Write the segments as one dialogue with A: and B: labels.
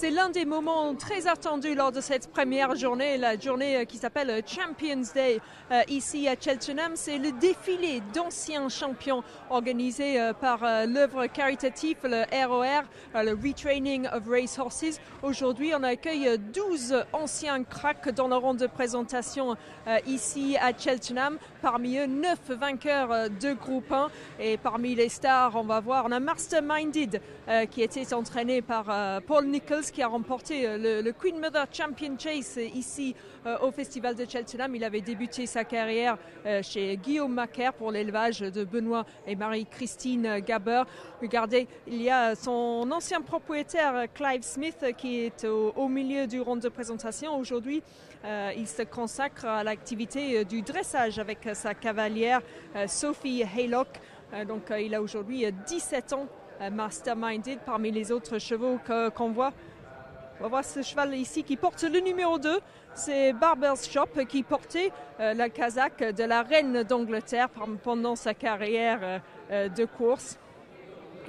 A: c'est l'un des moments très attendus lors de cette première journée, la journée qui s'appelle Champions Day ici à Cheltenham. C'est le défilé d'anciens champions organisé par l'œuvre caritative, le ROR, le Retraining of Racehorses. Aujourd'hui, on accueille 12 anciens cracks dans le rang de présentation ici à Cheltenham. Parmi eux, 9 vainqueurs de groupe 1. Et parmi les stars, on a Masterminded qui était entraîné par Paul Nicholls, qui a remporté le Queen Mother Champion Chase ici au Festival de Cheltenham. Il avait débuté sa carrière chez Guillaume Macaire pour l'élevage de Benoît et Marie-Christine Gaber. Regardez, il y a son ancien propriétaire Clive Smith qui est au milieu du rang de présentation. Aujourd'hui, il se consacre à l'activité du dressage avec sa cavalière Sophie Haylock. Donc il a aujourd'hui 17 ans, Masterminded. Parmi les autres chevaux qu'on voit, on va voir ce cheval ici qui porte le numéro 2. C'est Barber's Shop qui portait la casaque de la reine d'Angleterre pendant sa carrière de course.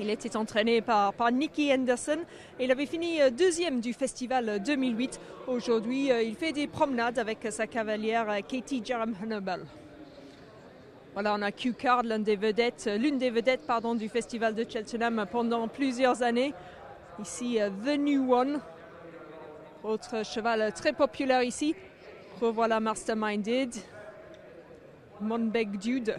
A: Il était entraîné par Nicky Henderson et il avait fini deuxième du festival 2008. Aujourd'hui, il fait des promenades avec sa cavalière Katie Jerram Hannibal. Voilà, on a Q-Card, l'une des vedettes du festival de Cheltenham pendant plusieurs années. Ici, The New One, autre cheval très populaire ici. Revoilà Masterminded, Monbeg Dude,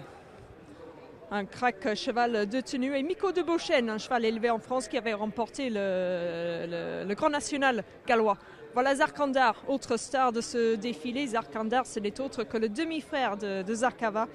A: un crack cheval de tenue, et Miko de Beauchesne, un cheval élevé en France qui avait remporté le Grand National gallois. Voilà Zarkandar, autre star de ce défilé. Zarkandar, ce n'est autre que le demi-frère de Zarkava.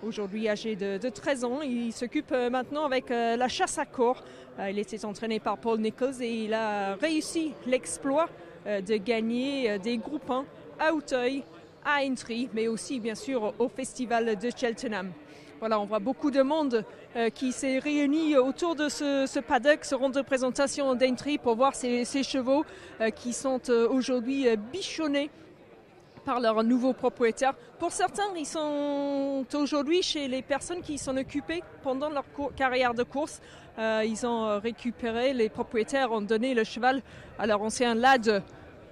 A: Aujourd'hui âgé de 13 ans, il s'occupe maintenant avec la chasse à corps. Il était entraîné par Paul Nicholls et il a réussi l'exploit de gagner des groupes 1 à Auteuil, à Aintree, mais aussi bien sûr au Festival de Cheltenham. Voilà, on voit beaucoup de monde qui s'est réuni autour de ce paddock, ce rond de présentation d'Aintree pour voir ces chevaux qui sont aujourd'hui bichonnés par leur nouveau propriétaire. Pour certains, ils sont aujourd'hui chez les personnes qui s'en occupaient pendant leur carrière de course. Ils ont récupéré, les propriétaires ont donné le cheval à leur ancien lad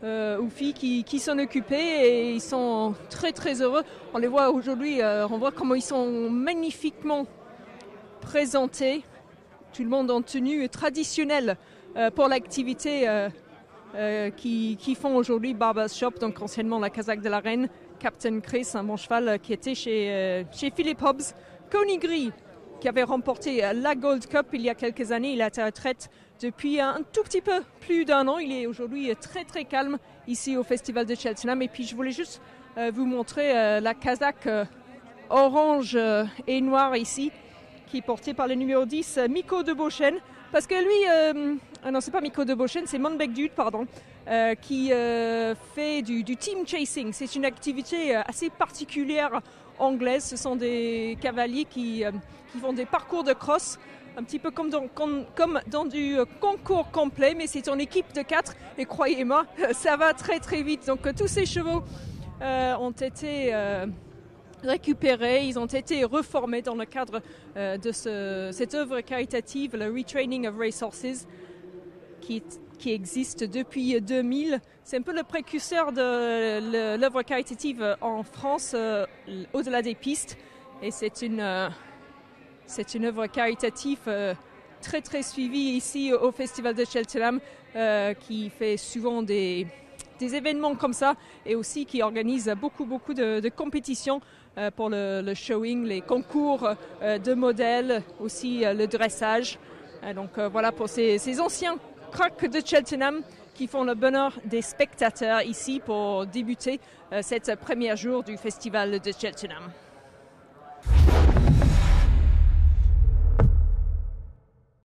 A: ou fille qui s'en occupaient et ils sont très très heureux. On les voit aujourd'hui, on voit comment ils sont magnifiquement présentés. Tout le monde en tenue traditionnelle pour l'activité qui font aujourd'hui Barber's Shop, donc anciennement la casaque de la reine. Captain Chris, un bon cheval qui était chez Philip Hobbs. Coney qui avait remporté la Gold Cup il y a quelques années. Il a été à la retraite depuis un tout petit peu plus d'un an. Il est aujourd'hui très très calme ici au Festival de Cheltenham. Et puis je voulais juste vous montrer la casaque orange et noire ici, qui est portée par le numéro 10, Miko de Beauchesne. Parce que lui, non c'est pas Miko de Beauchesne, c'est Monbeg Dude, qui fait du team chasing. C'est une activité assez particulière anglaise. Ce sont des cavaliers qui font des parcours de cross, un petit peu comme dans du concours complet, mais c'est en équipe de 4 et croyez-moi, ça va très très vite. Donc tous ces chevaux ont été récupérés, ils ont été reformés dans le cadre de cette œuvre caritative, le Retraining of Racehorses, qui existe depuis 2000. C'est un peu le précurseur de l'œuvre caritative en France, au-delà des pistes. Et c'est une œuvre caritative très très suivie ici au Festival de Cheltenham, qui fait souvent des événements comme ça et aussi qui organise beaucoup de compétitions pour le showing, les concours de modèles, aussi le dressage. Donc voilà pour ces anciens cracks de Cheltenham qui font le bonheur des spectateurs ici pour débuter cette première jour du Festival de Cheltenham.